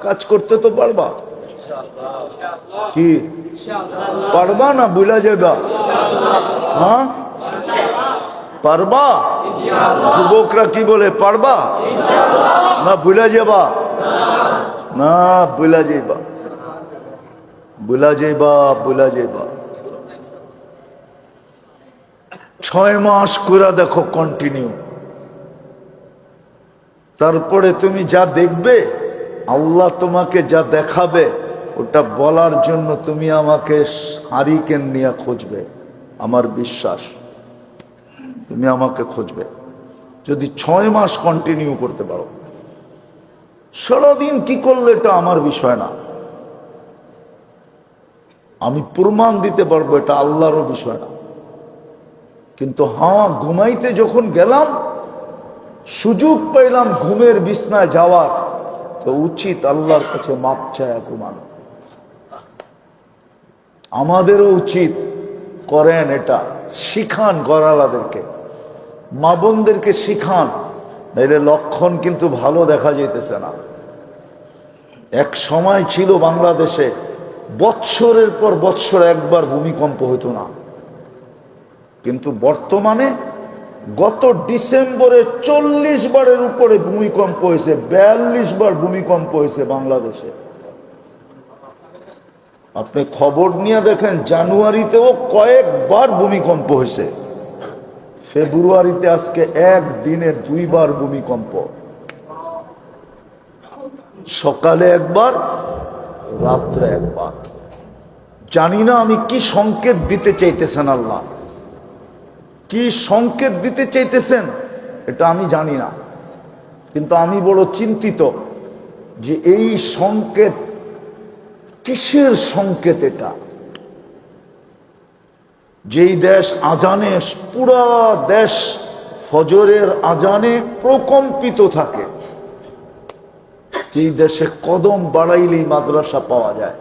কাজ করতে তো পারবা কি পারবা না বুঝলা যাবা হ্যাঁ পারবা যুবকরা কি বলে পারবা না বুঝলা যাবা না বুঝলা যাইবা বুঝলা যাইবা বুঝলা যাইবা 6 মাস করে দেখো কন্টিনিউ তারপরে তুমি যা দেখবে আল্লাহ তোমাকে যা দেখাবে ওটা বলার জন্য তুমি আমাকে হারিকেন নিয়ে খুঁজবে আমার বিশ্বাস তুমি আমাকে খুঁজবে যদি 6 মাস কন্টিনিউ করতে পারো সারাদিন কি করলে এটা আমার বিষয় না আমি প্রমাণ দিতে পারবো এটা আল্লাহরও বিষয় না কিন্তু হ্যাঁ ঘুমাইতে যখন গেলাম সুযোগ পাইলাম ঘুমের বিছনায় যাওয়ার তো উচিত আল্লাহর কাছে মাপ চায়া ঘুমানো আমাদেরও উচিত করেন এটা শিখান ঘরালাদেরকে মা বোনদেরকে শিখান নাইলে লক্ষণ কিন্তু ভালো দেখা যাইতেছে না এক সময় ছিল বাংলাদেশে বৎসরের পর বৎসর একবার ভূমিকম্প হতো না কিন্তু বর্তমানে গত ডিসেম্বরে 40 বারের উপরে ভূমিকম্প হয়েছে 42 বার ভূমিকম্প হয়েছে বাংলাদেশে আপনি খবর নিয়ে দেখেন জানুয়ারিতেও কয়েকবার ভূমিকম্প হয়েছে ফেব্রুয়ারিতে আজকে একদিনে 2 বার ভূমিকম্প সকালে একবার রাত্রে একবার জানি না আমি কি সংকেত দিতে চাইতেছেন আল্লাহ কি সংকেত দিতে চাইতেছেন এটা আমি জানি না কিন্তু আমি বড় চিন্তিত যে এই সংকেত কিসের সংকেত এটা যেই দেশ আজানে পুরা দেশ ফজরের আজানে প্রকম্পিত থাকে যেই দেশে কদম বাড়াইলেই মাদ্রাসা পাওয়া যায়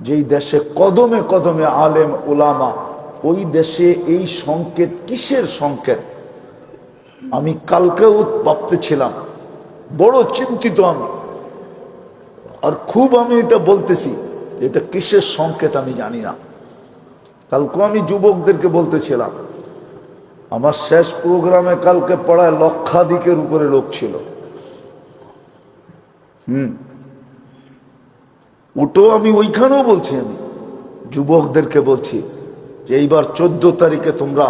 যেই দেশে কদমে কদমে আলেম উলামা ওই দেশে এই সংকেত কিসের সংকেত আমি কালকেও ভাবতেছিলাম বড় চিন্তিত আমি আর খুব আমি এটা বলতেছি এটা কিসের সংকেত আমি জানি না কালকে আমি যুবকদেরকে বলতেছিলাম আমার শেষ প্রোগ্রামে কালকে পড়ায় লক্ষাধিকের উপরে লোক ছিল ওটাও আমি ওইখানেও বলছি আমি যুবকদেরকে বলছি যে এইবার 14 তারিখে তোমরা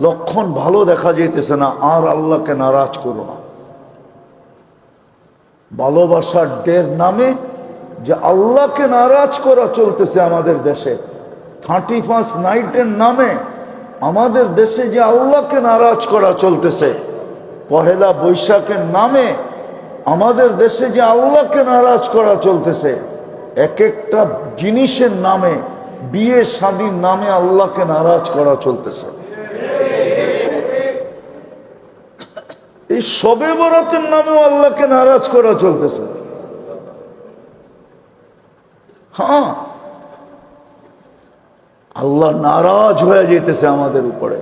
লক্ষণ ভালো দেখা যাইতেছে না আর আল্লাহকে নারাজ করো না ভালোবাসার ডের নামে যে আল্লাহকে নারাজ করা চলতেছে আমাদের দেশে 31st নাইটের নামে আমাদের দেশে যে আল্লাহকে নারাজ করা চলতেছে পহেলা বৈশাখের নামে আমাদের দেশে যে আল্লাহকে নারাজ করা চলতেছে এক একটা জিনিসের নামে বিয়ে শাদীর নামে আল্লাহকে নারাজ করা চলতেছে এই শবে বরাতের নামেও আল্লাহকে নারাজ করা চলতেছে হ্যাঁ আল্লাহ নারাজ হয়ে যেতেছে আমাদের উপরে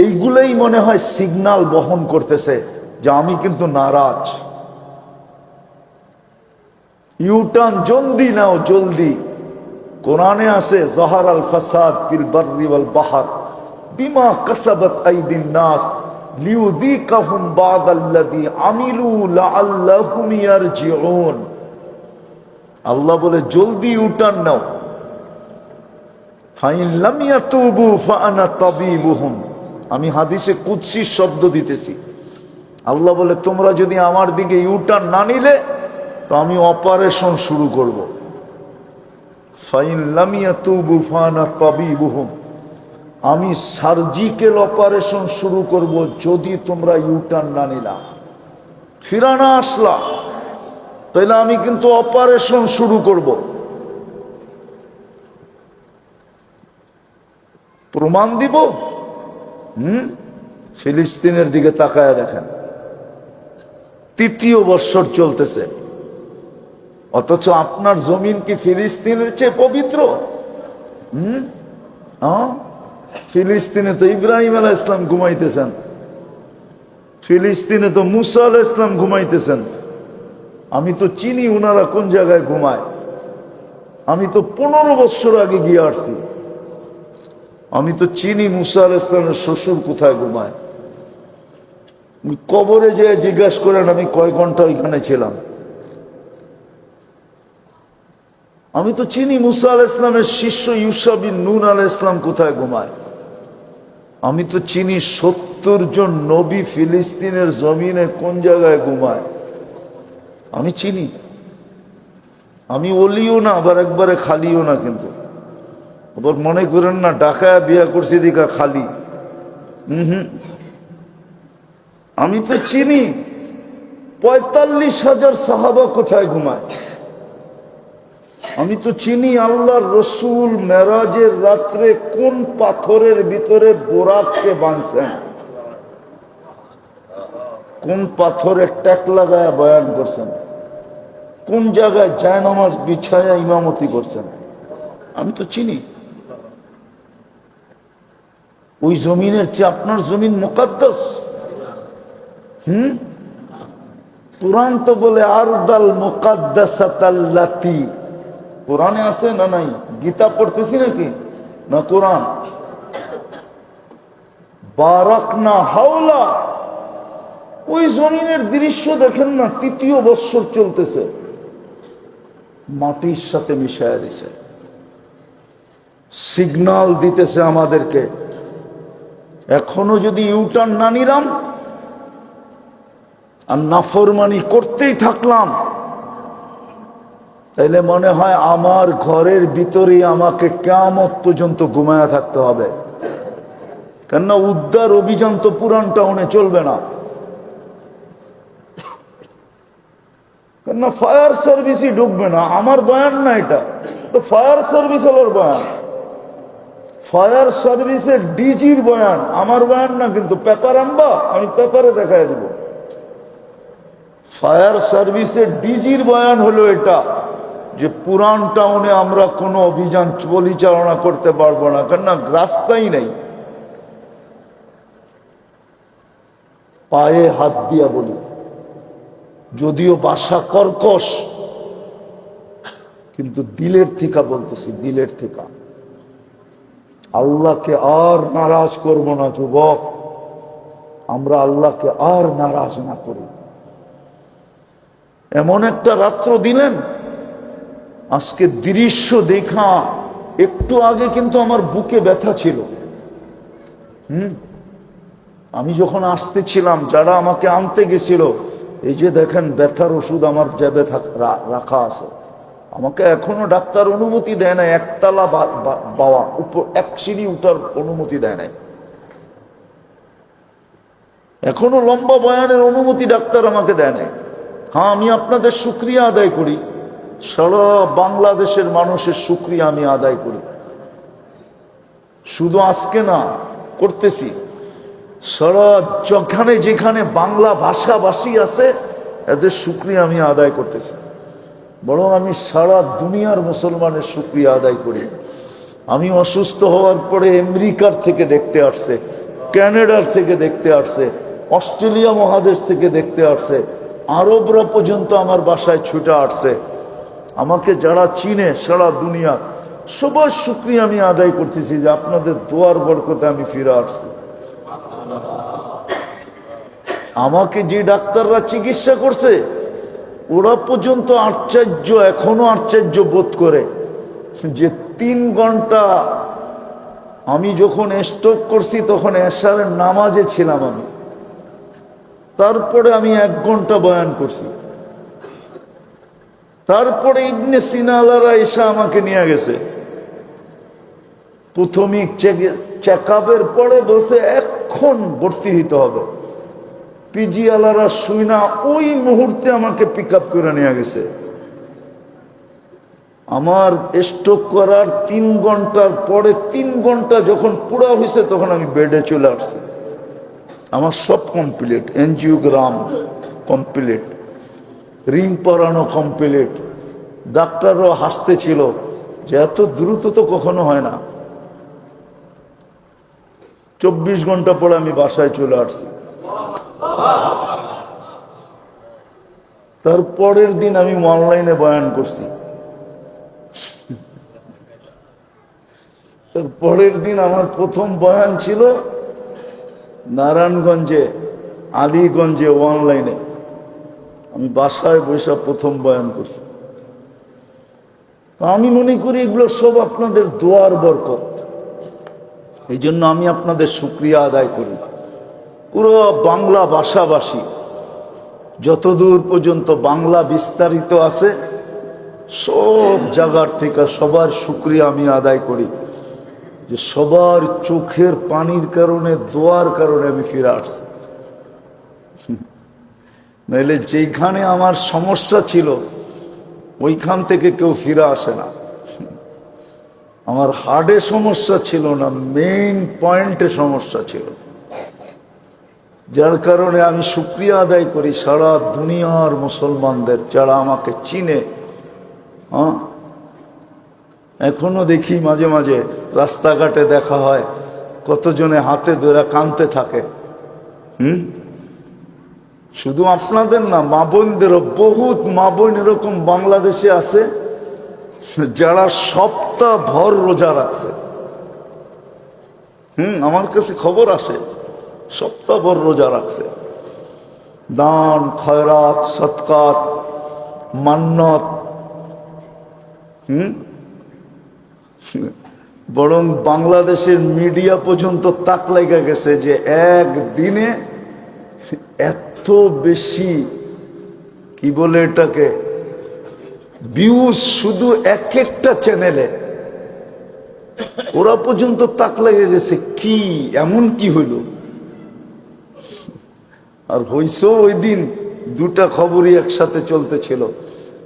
এইগুলাই মনে হয় সিগন্যাল বহন করতেছে যে আমি কিন্তু নারাজ ইউটার্ন জলদি নাও জলদি কোরআনে আছে যাহার আল ফাসাদ ফিল বাররি ওয়াল বাহর বিমা কাসাবাত আইদিন নাস লিউযিকাহুম বা'দাল্লাযী আমিলু লাআল্লাহুম ইয়ারজিউন আল্লাহ বলে জলদি ইউটার্ন নাও ফাইন লাম ইয়াতুবু ফাআনা তাবিবুহুম আমি হাদিসে কুদসি শব্দ দিতেছি আল্লাহ বলে তোমরা যদি আমার দিকে ইউটার্ন না নিলে তো আমি অপারেশন শুরু করব ফাইন লাম ইয়াতুবু ফাআনা তাবিবুহুম আমি সার্জিক্যাল অপারেশন শুরু করব যদি তোমরা ইউটার্ন না নিলা ফিরানা আসলা তাইলে আমি কিন্তু অপারেশন শুরু করব প্রমাণ দিব ফিলিস্তিনের দিকে তাকায় দেখেন 3য় বৎসর চলতেছে অথচ আপনার জমিন কি ফিলিস্তিনের চেয়ে পবিত্র ফিলিস্তিনে তো ইব্রাহিম আলাইহিস সালাম ঘুমাইতেছেন ফিলিস্তিনে তো মুসা আলাইহিস সালাম ঘুমাইতেছেন আমি তো চিনি ওনারা কোন জায়গায় ঘুমায়। আমি তো 15 বছর আগে গিয়ে আসছি। আমি তো চিনি মুসা আলাইহিস সালামের শ্বশুর কোথায় ঘুমায়। কবরে যেয়ে জিজ্ঞাসা করেন আমি কয় ঘন্টা ওইখানে ছিলাম। আমি তো চিনি মুসা আলাইহিস সালামের শিষ্য ইউসা বিন নূন আলাইহিস সালাম কোথায় ঘুমায়। আমি তো চিনি 70 জন নবী ফিলিস্তিনের জমিনে কোন জায়গায় ঘুমায়। আমি চিনি। আমি ওলিও না, আবার একবারে খালিও না। কিন্তু আবার মনে করেন না ঢাকায় বিয়া করছি দিকা খালি। আমি তো চিনি 45,000 সাহাবা কোথায় ঘুমায়। আমি তো চিনি আল্লাহর রসুল মেরাজের রাত্রে কোন পাথরের ভিতরে বোরাককে বাঁধছেন, কোন পাথরে ট্যাক লাগায় বয়ান করছেন, কোন জায়গায় জায়নামাজ বিছায়া ইমামতি করছেন। আমি তো চিনি। ওই জমিনের চেয়ে আপনার জমিন মুকাদ্দাস। কুরআন তো বলে আরদাল মুকাদ্দাসাতাল্লাতি। কোরআনে আছে না নাই? গীতা পড়তেছি নাকি না কোরআন? বারাকনা হাওলা। ওই জমিনের দৃশ্য দেখেন না, 3য় বৎসর চলতেছে, মাটির সাথে মিশায়া দিছে, সিগন্যাল দিতেছে আমাদেরকে। এখনো যদি ইউটার্ন না নিলাম আর নাফরমানি করতেই থাকলাম, তাইলে মনে হয় আমার ঘরের ভিতরেই আমাকে কিয়ামত পর্যন্ত ঘুমায়া থাকতে হবে। কেননা উদ্ধার অভিযান তো পুরান টাউনে চলবে না। কেননা ফায়ার সার্ভিসই ঢুকবে না। আমার বয়ান না এটা, তো ফায়ার সার্ভিস হলোর বয়ান। ফায়ার সার্ভিসের ডিজির বয়ান, আমার বয়ান না। কিন্তু পেপার আনবা, আমি পেপারে দেখাই দেব। ফায়ার সার্ভিসের ডিজির বয়ান হলো এটা, যে পুরান টাউনে আমরা কোনো অভিযান পরিচালনা করতে পারবো না, কেননা রাস্তাই নেই। পায়ে হাত দিয়া বলি, যদিও ভাষা কর্কশ, কিন্তু দিলের থেকে বলতেছি, দিলের থেকে। আল্লাহকে আর নারাজ করব না যুবক, আমরা আল্লাহকে আর নারাজ না করি। এমন একটা রাত্র দিলেন, আজকে দৃশ্য দেখা একটু আগে কিন্তু আমার বুকে ব্যথা ছিল। আমি যখন আসতেছিলাম, যারা আমাকে আনতে গেছিল, এই যে দেখেন ব্যথার ওষুধ আমার জ্যাবে রাখা আছে। আমাকে এখনো ডাক্তার অনুমতি দেয় নাই একতলা বাওয়া উপর, এক সিঁড়ি উঠার অনুমতি দেয় নাই। এখনো লম্বা বয়ানের অনুমতি ডাক্তার আমাকে দেয় নাই। হ্যাঁ, আমি আপনাদের শুকরিয়া আদায় করি, সারা বাংলাদেশের মানুষের শুকরিয়া আমি আদায় করি। শুধু আজকে না, করতেছি। সারা যেখানে যেখানে বাংলা ভাষাভাষী আছে, এদের শুকরিয়া আমি আদায় করতেছি। বরং আমি সারা দুনিয়ার মুসলমানের শুকরিয়া আদায় করি। আমি অসুস্থ হওয়ার পরে আমেরিকার থেকে দেখতে আসছে, ক্যানাডার থেকে দেখতে আসছে, অস্ট্রেলিয়া মহাদেশ থেকে দেখতে আসছে, আরবরা পর্যন্ত আমার বাসায় ছুটে আসছে। আমাকে যারা চিনে সারা দুনিয়া, সবার শুকরিয়া আমি আদায় করতেছি যে আপনাদের দোয়ার বরকতে আমি ফিরে আসছি। আমাকে যে ডাক্তাররা চিকিৎসা করছে, ওরা পর্যন্ত আশ্চর্য, এখনো আশ্চর্য বোধ করে যে 3 ঘন্টা, আমি যখন স্ট্রোক করছি তখন এশারের নামাজে ছিলাম আমি, তারপরে আমি 1 ঘন্টা বয়ান করছি। তারপরে ইবনে সিনা আলারা এসে আমাকে নিয়ে গেছে। প্রাথমিক চেক আপের পরে বসে এখন ভর্তি হইতে হবে। পিজি আলারা শুইনা ওই মুহূর্তে আমাকে পিক আপ করে নিয়ে গেছে। আমার স্ট্রোক করার 3 ঘন্টার পরে, 3 ঘন্টা যখন পুরা হয়েছে, তখন আমি বেডে চলে আসছি। আমার সব কমপ্লিট, এনজিওগ্রাম কমপ্লিট, রিং পরানো কমপ্লিট। ডাক্তারও হাসতে ছিল যে এত দ্রুত তো কখনো হয় না। 24 ঘন্টা পরে আমি বাসায় চলে আসছি। তারপরের দিন আমি অনলাইনে বয়ান করছি। তারপরের দিন আমার প্রথম বয়ান ছিল নারায়ণগঞ্জে, আলীগঞ্জে, অনলাইনে। আমি বাসায় বসে প্রথম বয়ান করছি। আমি মনে করি এগুলো সব আপনাদের দোয়ার বরকত। এই জন্য আমি আপনাদের শুকরিয়া আদায় করি। পুরো বাংলা ভাষাভাষী যতদূর পর্যন্ত বাংলা বিস্তারিত আছে সব জায়গার থেকে সবার শুকরিয়া আমি আদায় করি যে সবার চোখের পানির কারণে, দোয়ার কারণে আমি ফিরে আসছি। নাহলে যেখানে আমার সমস্যা ছিল ওইখান থেকে কেউ ফিরে আসে না। আমার হার্টে সমস্যা ছিল না, মেইন পয়েন্টে সমস্যা ছিল, যার কারণে আমি শুকরিয়া আদায় করি সারা দুনিয়ার মুসলমানদের যারা আমাকে চিনে। হ্যাঁ, এখনো দেখি মাঝে মাঝে রাস্তাঘাটে দেখা হয়, কতজনে হাতে ধরে কাঁদতে থাকে। শুধু আপনাদের না, মা বোনদেরও, বহুত মা বোন এরকম বাংলাদেশে আছে যারা সপ্তাহ ভর রোজা রাখছে। আমার কাছে খবর আসে সপ্তাহ ভর রোজা রাখছে, দান খয়রাত সৎকাত মান্নত। বরং বাংলাদেশের মিডিয়া পর্যন্ত তাক লেগে গেছে যে একদিনে এত বেশি, কি বলে এটাকে, ভিউজ শুধু এক একটা চ্যানেলে। ওরা পর্যন্ত তাক লেগে গেছে, কি এমন কি হইল। আর হইছো ওই দিন দুটা খবরই একসাথে চলতেছিল।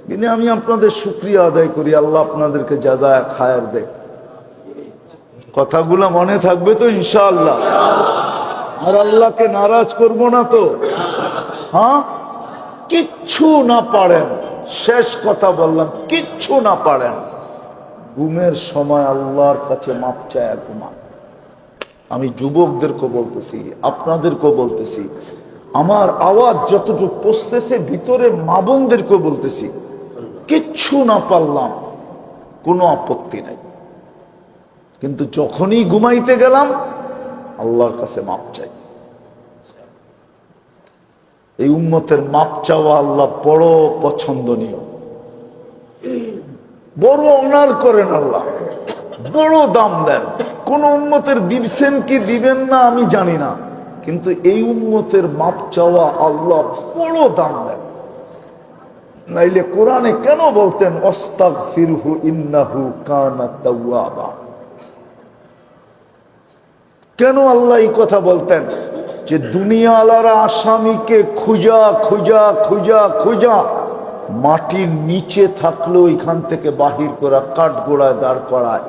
কিন্তু আমি আপনাদের শুকরিয়া আদায় করি, আল্লাহ আপনাদেরকে জাযায়ে খায়ের দেয়। কথাগুলো মনে থাকবে তো ইনশাআল্লাহ? আর আল্লাহকে নারাজ করব না তো? হ্যাঁ, কিচ্ছু না পারেন, শেষ কথা বললাম, কিচ্ছু না পারেন, ঘুমের সময় আল্লাহর কাছে মাপ চায় ঘুমান। আমি যুবকদেরকে বলতেছি, আপনাদেরকেও বলতেছি, আমার আওয়াজ যতটুকু পৌঁছতেছে ভিতরে মা বোনদেরকেও বলতেছি, কিচ্ছু না পারলাম কোনো আপত্তি নাই, কিন্তু যখনই ঘুমাইতে গেলাম আল্লাহর কাছে মাপ চাই। এই উম্মতের মাপ চাওয়া আল্লাহ বড় পছন্দনীয়, বড় অনার করেন আল্লাহ, বড় দাম দেন। কোন উম্মতের দিবেন কি দিবেন না আমি জানি না, কিন্তু এই উম্মতের মাপ চাওয়া আল্লাহ বড় দাম দেন। নাইলে কোরআনে কেন বলতেন আস্তাগফিরহু ইন্নাহু কানা তাওয়াবা? কেন আল্লাহ এই কথা বলতেন যে দুনিয়াওয়ালারা আসামিকে খুঁজা খুঁজা খুঁজা খুঁজা মাটির নিচে থাকলেও এখান থেকে বাহির করা কাঠগোড়ায় দাঁড় করায়,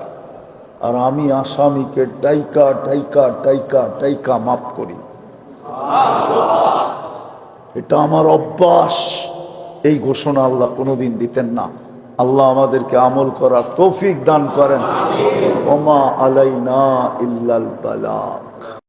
আর আমি আসামিকে ডাইকা ডাইকা ডাইকা ডাইকা মাফ করি। এটা আমার অভ্যাস। এই ঘোষণা আল্লাহ কোনোদিন দিতেন না। আল্লাহ আমাদেরকে আমল করার তৌফিক দান করেন। ওমা আলাইনা ইল্লাল বালাগ।